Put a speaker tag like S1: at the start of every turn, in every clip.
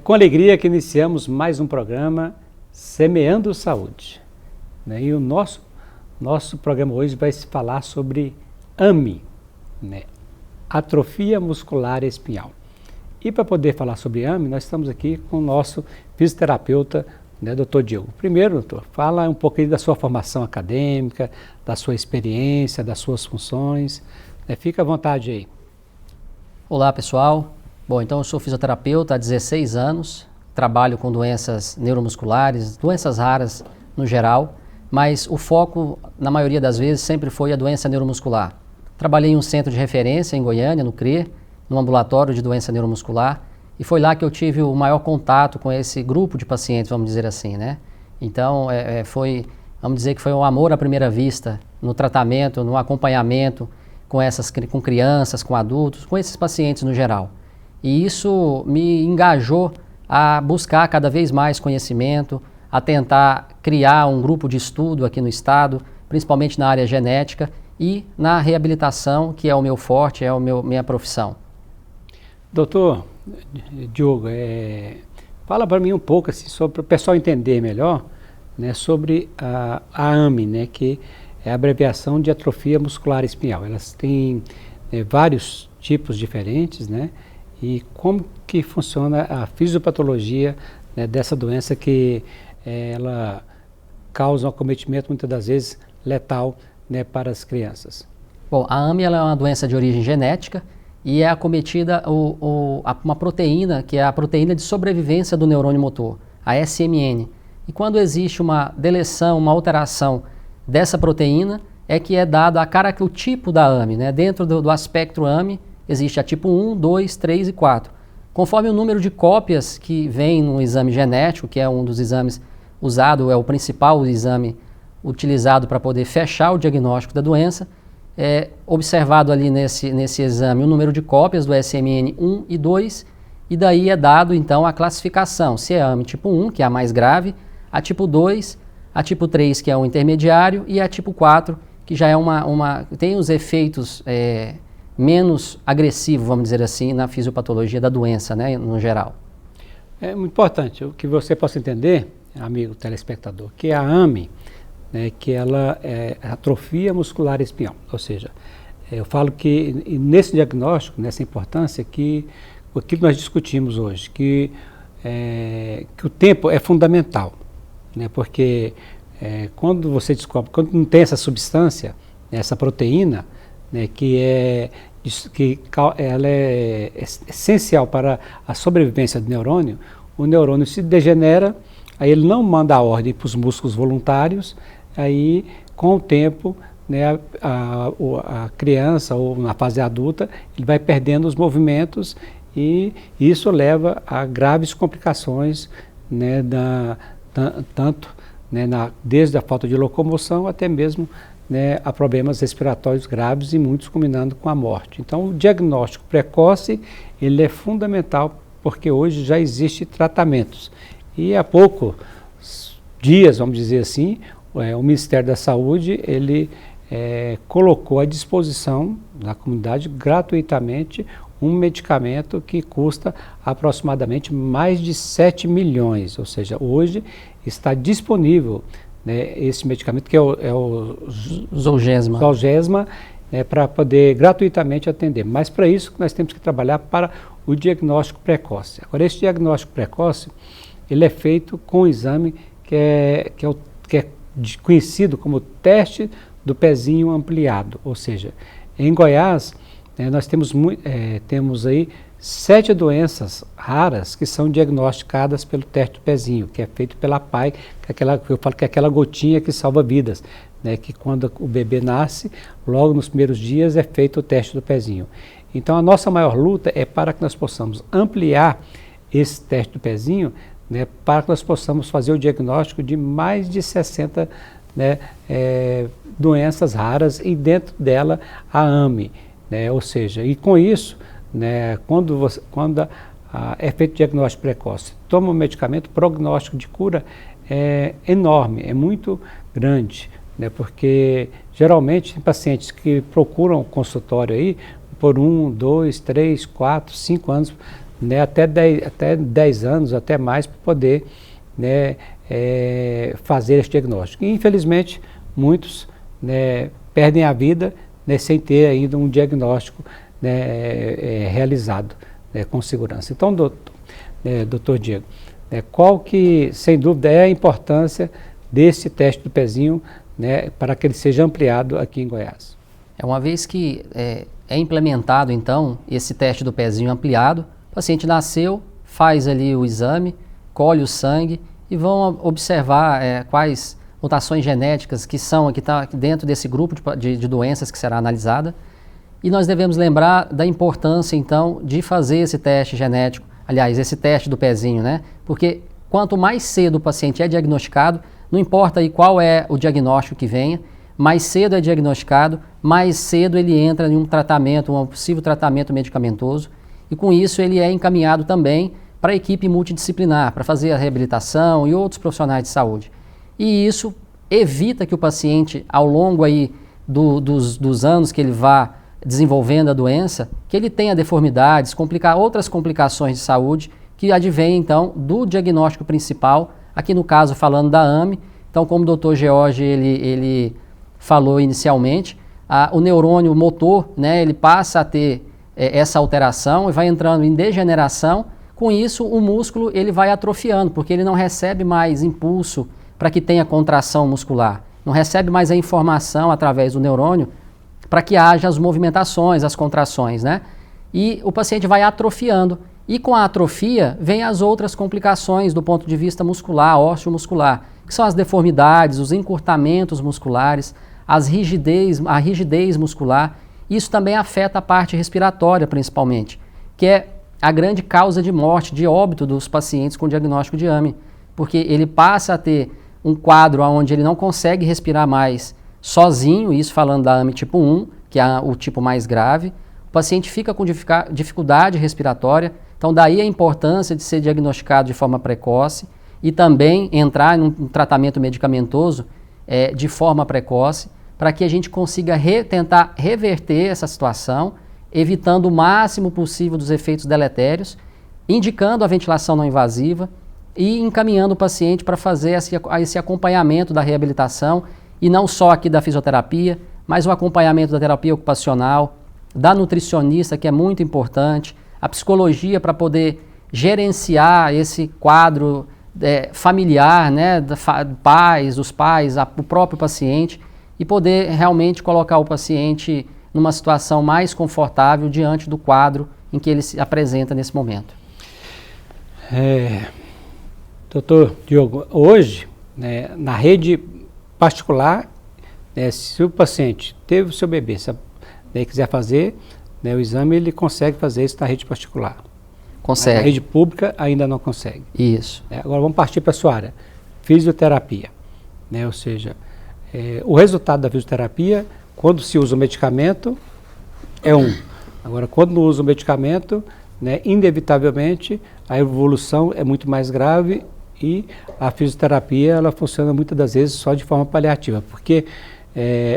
S1: com alegria que iniciamos mais um programa Semeando Saúde. E o nosso programa hoje vai se falar sobre AME, Atrofia Muscular Espinhal. E para poder falar sobre AME, nós estamos aqui com o nosso fisioterapeuta, Dr. Diogo. Primeiro, doutor, fala um pouquinho da sua formação acadêmica, da sua experiência, das suas funções. Fica à vontade aí.
S2: Olá, pessoal. Bom, então eu sou fisioterapeuta há 16 anos, trabalho com doenças neuromusculares, doenças raras no geral, mas o foco, na maioria das vezes, sempre foi a doença neuromuscular. Trabalhei em um centro de referência em Goiânia, no CRE, no ambulatório de doença neuromuscular, e foi lá que eu tive o maior contato com esse grupo de pacientes, vamos dizer assim, né? Então, vamos dizer que foi um amor à primeira vista no tratamento, no acompanhamento com crianças, com adultos, com esses pacientes no geral. E isso me engajou a buscar cada vez mais conhecimento, a tentar criar um grupo de estudo aqui no estado, principalmente na área genética e na reabilitação, que é o meu forte, minha profissão.
S1: Doutor Diogo, fala para mim um pouco, assim, para o pessoal entender melhor, sobre a AME, que é a abreviação de atrofia muscular espinhal. Elas têm vários tipos diferentes, e como que funciona a fisiopatologia dessa doença que ela causa um acometimento muitas das vezes letal para as crianças.
S2: Bom, a AME ela é uma doença de origem genética e é acometida uma proteína que é a proteína de sobrevivência do neurônio motor, a SMN. E quando existe uma deleção, uma alteração dessa proteína, é que é dado o tipo da AME. Dentro do aspecto AME, existe a tipo 1, 2, 3 e 4. Conforme o número de cópias que vem no exame genético, que é um dos exames usado, é o principal exame utilizado para poder fechar o diagnóstico da doença, é observado ali nesse exame o número de cópias do SMN 1 e 2, e daí é dado então a classificação, se é AME tipo 1, que é a mais grave, a tipo 2, a tipo 3, que é o intermediário, e a tipo 4, que já é tem os efeitos menos agressivo, vamos dizer assim, na fisiopatologia da doença, no geral.
S1: É muito importante que você possa entender, amigo telespectador, que a AME, que ela é atrofia muscular espinhal, ou seja, eu falo que nesse diagnóstico, nessa importância, que o que nós discutimos hoje, que o tempo é fundamental, porque quando você descobre, quando não tem essa substância, essa proteína, que ela é essencial para a sobrevivência do neurônio, o neurônio se degenera, aí ele não manda a ordem para os músculos voluntários, aí com o tempo, a criança ou na fase adulta, ele vai perdendo os movimentos e isso leva a graves complicações, desde a falta de locomoção até mesmo a problemas respiratórios graves e muitos culminando com a morte. Então, o diagnóstico precoce ele é fundamental porque hoje já existem tratamentos. E há poucos dias, vamos dizer assim, o Ministério da Saúde ele colocou à disposição da comunidade gratuitamente um medicamento que custa aproximadamente mais de 7 milhões, ou seja, hoje está disponível esse medicamento que é o Zolgensma, para poder gratuitamente atender. Mas para isso nós temos que trabalhar para o diagnóstico precoce. Agora, esse diagnóstico precoce, ele é feito com um exame que é conhecido como teste do pezinho ampliado. Ou seja, em Goiás, nós temos aí 7 doenças raras que são diagnosticadas pelo teste do pezinho, que é feito pela PAI, eu falo que é aquela gotinha que salva vidas, que quando o bebê nasce, logo nos primeiros dias é feito o teste do pezinho. Então a nossa maior luta é para que nós possamos ampliar esse teste do pezinho, para que nós possamos fazer o diagnóstico de mais de 60 doenças raras e dentro dela a AME, ou seja, e com isso, quando é feito diagnóstico precoce, toma um medicamento, o prognóstico de cura é enorme, é muito grande, porque geralmente tem pacientes que procuram o consultório aí por 1, 2, 3, 4, 5 anos né, até 10 anos, até mais, para poder, né, fazer esse diagnóstico. E, infelizmente, muitos, né, perdem a vida, né, sem ter ainda um diagnóstico, né, realizado, né, com segurança. Então, doutor Diego, qual que, sem dúvida, é a importância desse teste do pezinho, né, para que ele seja ampliado aqui em Goiás?
S2: Uma vez que é implementado, então, esse teste do pezinho ampliado, o paciente nasceu, faz ali o exame, colhe o sangue e vão observar quais mutações genéticas que são, que está dentro desse grupo de doenças que será analisada. E nós devemos lembrar da importância, então, de fazer esse teste genético, aliás, esse teste do pezinho, né? Porque quanto mais cedo o paciente é diagnosticado, não importa aí qual é o diagnóstico que venha, mais cedo é diagnosticado, mais cedo ele entra em um tratamento, um possível tratamento medicamentoso, e com isso ele é encaminhado também para a equipe multidisciplinar, para fazer a reabilitação e outros profissionais de saúde. E isso evita que o paciente, ao longo aí dos anos que ele vá desenvolvendo a doença, que ele tenha deformidades, outras complicações de saúde que advêm, então, do diagnóstico principal, aqui no caso falando da AME. Então, como o Dr. George ele falou inicialmente, o neurônio motor, né, ele passa a ter essa alteração e vai entrando em degeneração. Com isso, o músculo ele vai atrofiando, porque ele não recebe mais impulso para que tenha contração muscular, não recebe mais a informação através do neurônio para que haja as movimentações, as contrações, né? E o paciente vai atrofiando. E com a atrofia, vem as outras complicações do ponto de vista muscular, ósseo-muscular, que são as deformidades, os encurtamentos musculares, a rigidez muscular. Isso também afeta a parte respiratória, principalmente, que é a grande causa de morte, de óbito dos pacientes com diagnóstico de AME, porque ele passa a ter um quadro onde ele não consegue respirar mais sozinho, isso falando da AME tipo 1, que é o tipo mais grave. O paciente fica com dificuldade respiratória, então daí a importância de ser diagnosticado de forma precoce e também entrar em um tratamento medicamentoso de forma precoce, para que a gente consiga tentar reverter essa situação, evitando o máximo possível dos efeitos deletérios, indicando a ventilação não invasiva e encaminhando o paciente para fazer esse acompanhamento da reabilitação, e não só aqui da fisioterapia, mas o acompanhamento da terapia ocupacional, da nutricionista, que é muito importante, a psicologia para poder gerenciar esse quadro familiar, né, dos pais, o próprio paciente, e poder realmente colocar o paciente numa situação mais confortável diante do quadro em que ele se apresenta nesse momento.
S1: Doutor Diogo, hoje, né, na rede particular, se o paciente teve o seu bebê, e quiser fazer, né, o exame, ele consegue fazer isso na rede particular.
S2: Consegue.
S1: Na rede pública ainda não consegue.
S2: Isso.
S1: Agora vamos partir para a sua área, fisioterapia, né, ou seja, o resultado da fisioterapia, quando se usa o medicamento, é Agora, quando não usa o medicamento, né, inevitavelmente a evolução é muito mais grave e a fisioterapia ela funciona muitas das vezes só de forma paliativa, porque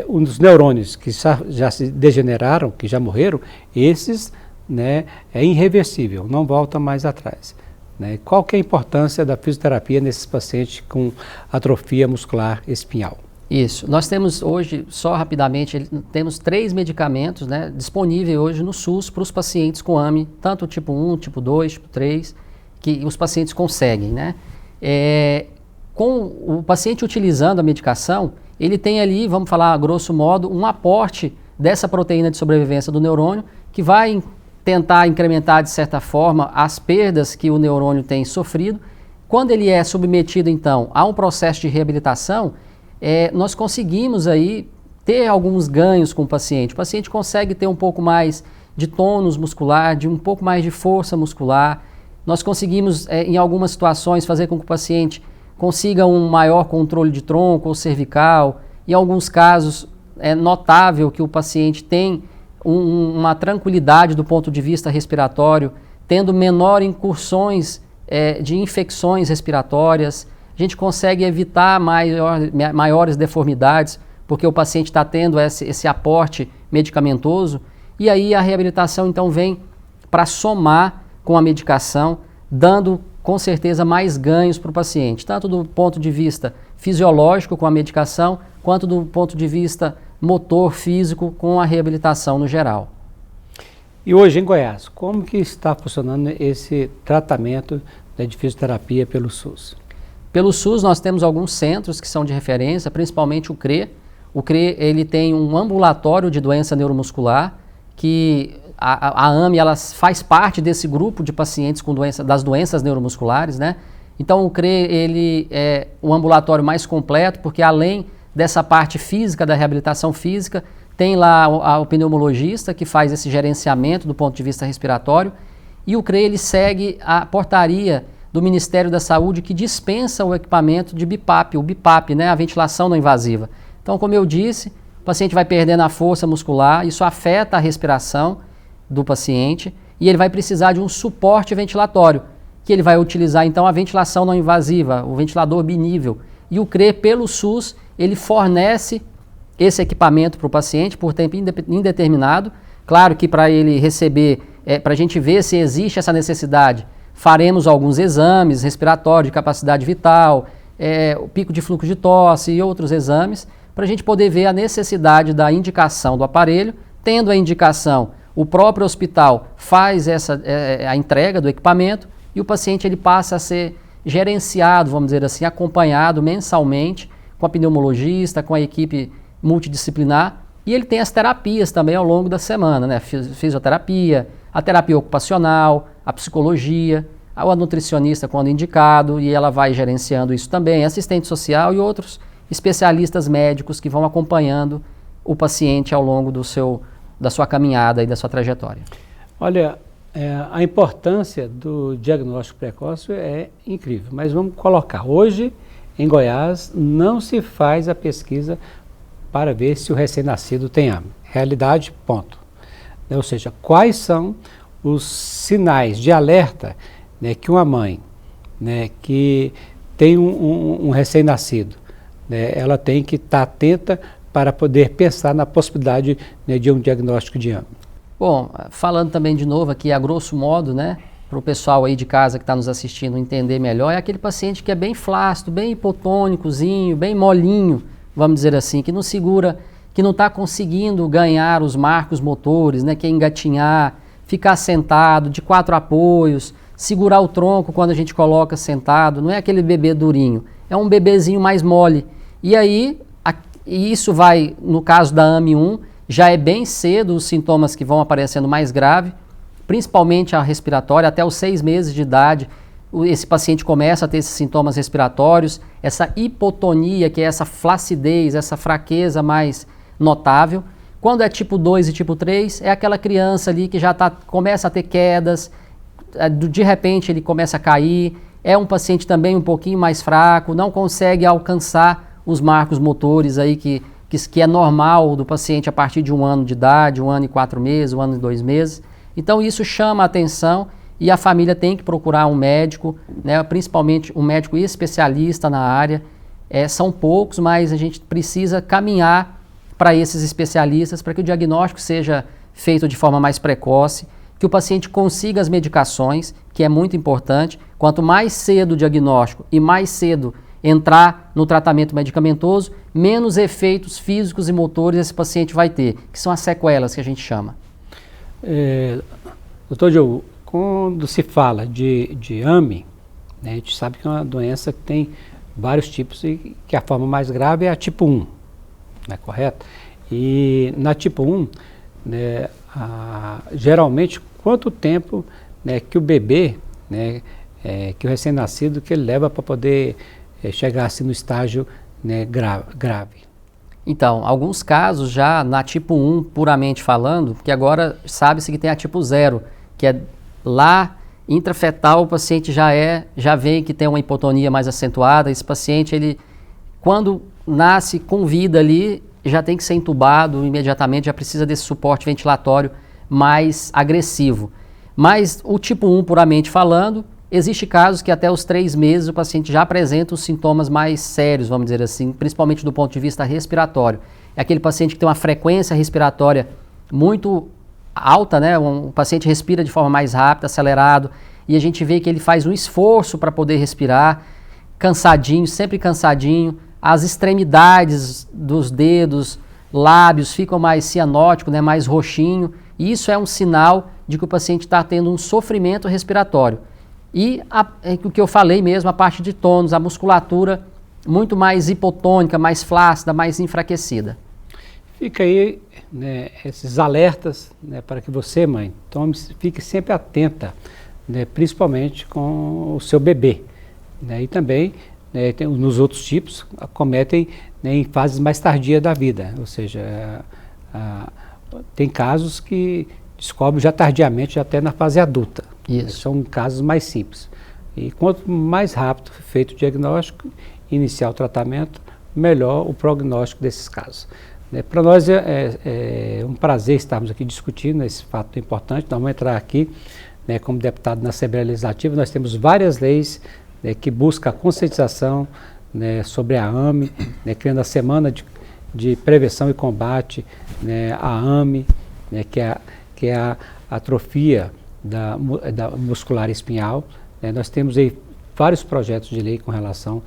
S1: um dos neurônios que já se degeneraram, que já morreram, esses, né, é irreversível, não volta mais atrás. Né? Qual que é a importância da fisioterapia nesses pacientes com atrofia muscular espinhal?
S2: Isso. Nós temos hoje, só rapidamente, temos 3 medicamentos, né, disponíveis hoje no SUS para os pacientes com AME, tanto tipo 1, tipo 2, tipo 3, que os pacientes conseguem, né? Com o paciente utilizando a medicação, ele tem ali, vamos falar grosso modo, um aporte dessa proteína de sobrevivência do neurônio que vai tentar incrementar de certa forma as perdas que o neurônio tem sofrido. Quando ele é submetido então a um processo de reabilitação, nós conseguimos aí ter alguns ganhos com o paciente. O paciente consegue ter um pouco mais de tônus muscular, um pouco mais de força muscular. Nós conseguimos, em algumas situações, fazer com que o paciente consiga um maior controle de tronco ou cervical. Em alguns casos, é notável que o paciente tem uma tranquilidade do ponto de vista respiratório, tendo menor incursões de infecções respiratórias. A gente consegue evitar maiores deformidades, porque o paciente está tendo esse aporte medicamentoso, e aí a reabilitação então vem para somar com a medicação, dando com certeza mais ganhos para o paciente, tanto do ponto de vista fisiológico com a medicação, quanto do ponto de vista motor, físico, com a reabilitação no geral.
S1: E hoje em Goiás, como que está funcionando esse tratamento de fisioterapia pelo SUS?
S2: Pelo SUS nós temos alguns centros que são de referência, principalmente o CRE. O CRE ele tem um ambulatório de doença neuromuscular, que a AME ela faz parte desse grupo de pacientes com das doenças neuromusculares, né? Então o CRE ele é um ambulatório mais completo, porque além dessa parte física, da reabilitação física, tem lá o pneumologista que faz esse gerenciamento do ponto de vista respiratório, e o CRE ele segue a portaria do Ministério da Saúde que dispensa o equipamento de BiPAP, o BiPAP, né, a ventilação não invasiva. Então, como eu disse, o paciente vai perdendo a força muscular, isso afeta a respiração do paciente e ele vai precisar de um suporte ventilatório, que ele vai utilizar então a ventilação não invasiva, o ventilador binível. E o CRE, pelo SUS, ele fornece esse equipamento para o paciente por tempo indeterminado. Claro que para ele receber, para a gente ver se existe essa necessidade, faremos alguns exames respiratórios, de capacidade vital, o pico de fluxo de tosse e outros exames, para a gente poder ver a necessidade da indicação do aparelho. Tendo a indicação, o próprio hospital faz a entrega do equipamento e o paciente ele passa a ser gerenciado, vamos dizer assim, acompanhado mensalmente com a pneumologista, com a equipe multidisciplinar, e ele tem as terapias também ao longo da semana, né? Fisioterapia, a terapia ocupacional, a psicologia, a nutricionista quando indicado, e ela vai gerenciando isso também, assistente social e outros especialistas médicos que vão acompanhando o paciente ao longo da sua caminhada e da sua trajetória.
S1: Olha, a importância do diagnóstico precoce é incrível, mas vamos colocar, hoje em Goiás não se faz a pesquisa para ver se o recém-nascido tem AME. Realidade, ponto. Ou seja, quais são os sinais de alerta, né, que uma mãe, né, que tem um recém-nascido, né, ela tem que estar atenta para poder pensar na possibilidade, né, de um diagnóstico de AME.
S2: Bom, falando também de novo aqui, a grosso modo, né, para o pessoal aí de casa que está nos assistindo entender melhor, é aquele paciente que é bem flácido, bem hipotônicozinho, bem molinho, vamos dizer assim, que não segura, que não está conseguindo ganhar os marcos motores, né, que é engatinhar, ficar sentado, de 4 apoios, segurar o tronco quando a gente coloca sentado, não é aquele bebê durinho, é um bebezinho mais mole. E aí, isso vai, no caso da AME 1, já é bem cedo os sintomas que vão aparecendo mais grave, principalmente a respiratória, até os 6 meses de idade, esse paciente começa a ter esses sintomas respiratórios, essa hipotonia, que é essa flacidez, essa fraqueza mais notável. Quando é tipo 2 e tipo 3, é aquela criança ali que já começa a ter quedas, de repente ele começa a cair, é um paciente também um pouquinho mais fraco, não consegue alcançar os marcos motores aí que é normal do paciente a partir de 1 ano de idade, 1 ano e 4 meses, 1 ano e 2 meses. Então isso chama a atenção e a família tem que procurar um médico, né, principalmente um médico especialista na área. São poucos, mas a gente precisa caminhar para esses especialistas para que o diagnóstico seja feito de forma mais precoce, que o paciente consiga as medicações, que é muito importante. Quanto mais cedo o diagnóstico e mais cedo entrar no tratamento medicamentoso, menos efeitos físicos e motores esse paciente vai ter, que são as sequelas que a gente chama.
S1: Doutor Diogo, quando se fala de AME, né, a gente sabe que é uma doença que tem vários tipos e que a forma mais grave é a tipo 1, né, correto? E na tipo 1, né, geralmente, quanto tempo, né, que o bebê, né, que o recém-nascido, que ele leva para poder chegar assim no estágio, né, grave?
S2: Então, alguns casos já na tipo 1, puramente falando, porque agora sabe-se que tem a tipo 0, que é lá intrafetal, o paciente já vê que tem uma hipotonia mais acentuada. Esse paciente, ele, quando nasce com vida ali, já tem que ser entubado imediatamente, já precisa desse suporte ventilatório mais agressivo. Mas o tipo 1, puramente falando, existe casos que até os 3 meses o paciente já apresenta os sintomas mais sérios, vamos dizer assim, principalmente do ponto de vista respiratório. É aquele paciente que tem uma frequência respiratória muito alta, né? O paciente respira de forma mais rápida, acelerado, e a gente vê que ele faz um esforço para poder respirar, cansadinho, sempre cansadinho, as extremidades dos dedos, lábios ficam mais cianóticos, né? Mais roxinho, e isso é um sinal de que o paciente está tendo um sofrimento respiratório. E o que eu falei mesmo, a parte de tônus, a musculatura muito mais hipotônica, mais flácida, mais enfraquecida.
S1: Fica aí, né, esses alertas, né, para que você, mãe, fique sempre atenta, né, principalmente com o seu bebê. Né, e também, né, nos outros tipos, acometem, né, em fases mais tardias da vida, ou seja, tem casos que descobre já tardiamente, já até na fase adulta.
S2: Isso.
S1: São casos mais simples. E quanto mais rápido feito o diagnóstico, iniciar o tratamento, melhor o prognóstico desses casos. Para nós é um prazer estarmos aqui discutindo esse fato importante. Nós vamos entrar aqui, né, como deputado na Assembleia Legislativa. Nós temos várias leis, né, que buscam a conscientização, né, sobre a AME, né, criando a Semana de Prevenção e Combate, né, à AME, né, que é a atrofia da muscular espinhal. Né. Nós temos aí vários projetos de lei com relação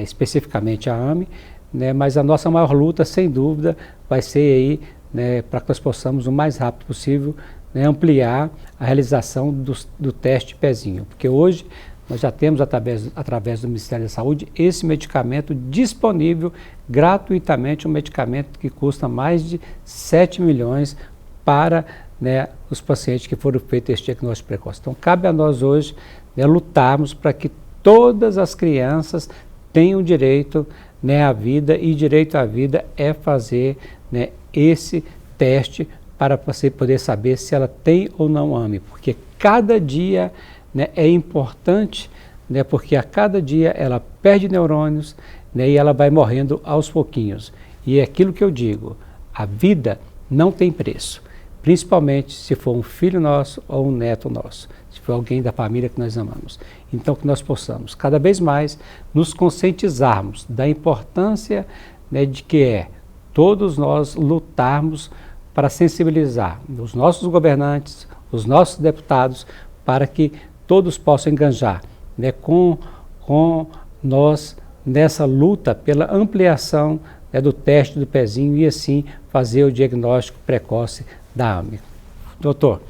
S1: especificamente à AME, né, mas a nossa maior luta, sem dúvida, vai ser aí, né, para que nós possamos, o mais rápido possível, né, ampliar a realização do teste pezinho, porque hoje nós já temos, através do Ministério da Saúde, esse medicamento disponível gratuitamente, um medicamento que custa mais de 7 milhões para, né, os pacientes que foram feitos esse diagnóstico precoce. Então, cabe a nós hoje, né, lutarmos para que todas as crianças tenham direito, né, à vida, e direito à vida é fazer, né, esse teste para você poder saber se ela tem ou não AME, porque cada dia, né, é importante, né, porque a cada dia ela perde neurônios, né, e ela vai morrendo aos pouquinhos. E é aquilo que eu digo, a vida não tem preço, principalmente se for um filho nosso ou um neto nosso, se for alguém da família que nós amamos. Então, que nós possamos cada vez mais nos conscientizarmos da importância, né, de que todos nós lutarmos para sensibilizar os nossos governantes, os nossos deputados, para que todos possam engajar, né, com nós nessa luta pela ampliação, né, do teste do pezinho e assim fazer o diagnóstico precoce da AME. Doutor,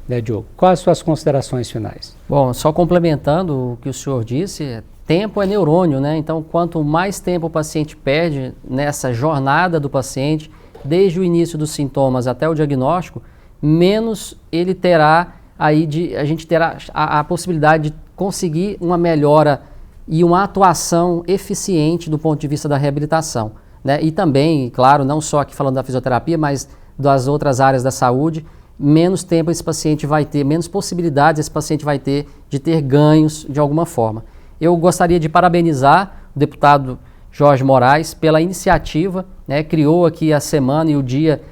S1: né, Diogo, quais as suas considerações finais?
S2: Bom, só complementando o que o senhor disse, tempo é neurônio, né? Então, quanto mais tempo o paciente perde nessa jornada do paciente, desde o início dos sintomas até o diagnóstico, menos ele terá aí a gente terá a possibilidade de conseguir uma melhora e uma atuação eficiente do ponto de vista da reabilitação, né? E também, claro, não só aqui falando da fisioterapia, mas das outras áreas da saúde, menos tempo esse paciente vai ter, menos possibilidades esse paciente vai ter de ter ganhos de alguma forma. Eu gostaria de parabenizar o deputado Jorge Moraes pela iniciativa, né, criou aqui a semana e o dia,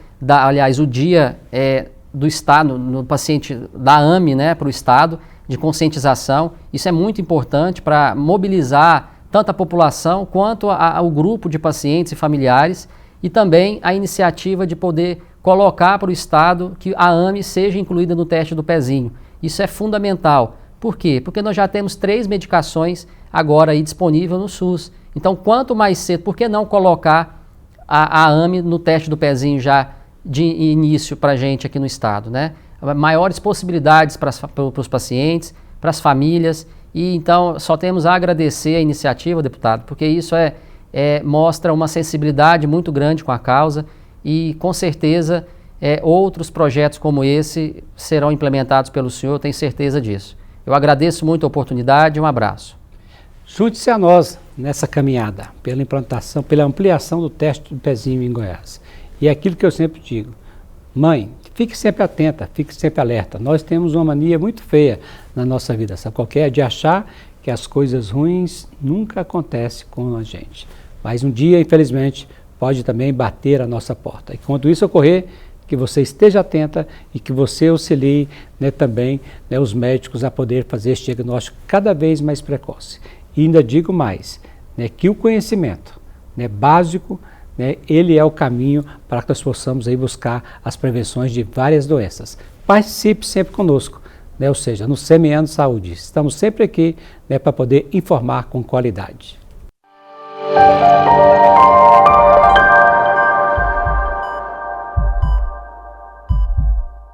S2: o dia do Estado, no paciente da AME, né, para o Estado, de conscientização. Isso é muito importante para mobilizar tanto a população quanto o grupo de pacientes e familiares, e também a iniciativa de poder colocar para o Estado que a AME seja incluída no teste do pezinho. Isso é fundamental. Por quê? Porque nós já temos 3 medicações agora aí disponíveis no SUS. Então, quanto mais cedo, por que não colocar a AME no teste do pezinho já de início para a gente aqui no Estado, né? Maiores possibilidades para os pacientes, para as famílias, e então só temos a agradecer a iniciativa, deputado, porque isso mostra uma sensibilidade muito grande com a causa, e com certeza outros projetos como esse serão implementados pelo senhor, tenho certeza disso. Eu agradeço muito a oportunidade, um abraço.
S1: Junte-se a nós nessa caminhada, pela implantação, pela ampliação do teste do pezinho em Goiás. E é aquilo que eu sempre digo, mãe, fique sempre atenta, fique sempre alerta. Nós temos uma mania muito feia na nossa vida, sabe qual que é? De achar que as coisas ruins nunca acontecem com a gente. Mas um dia, infelizmente, pode também bater a nossa porta. E quando isso ocorrer, que você esteja atenta e que você auxilie, né, também, né, os médicos a poder fazer esse diagnóstico cada vez mais precoce. E ainda digo mais, né, que o conhecimento, né, básico, né, ele é o caminho para que nós possamos aí buscar as prevenções de várias doenças. Participe sempre conosco, né, ou seja, no Semeando Saúde. Estamos sempre aqui, né, para poder informar com qualidade.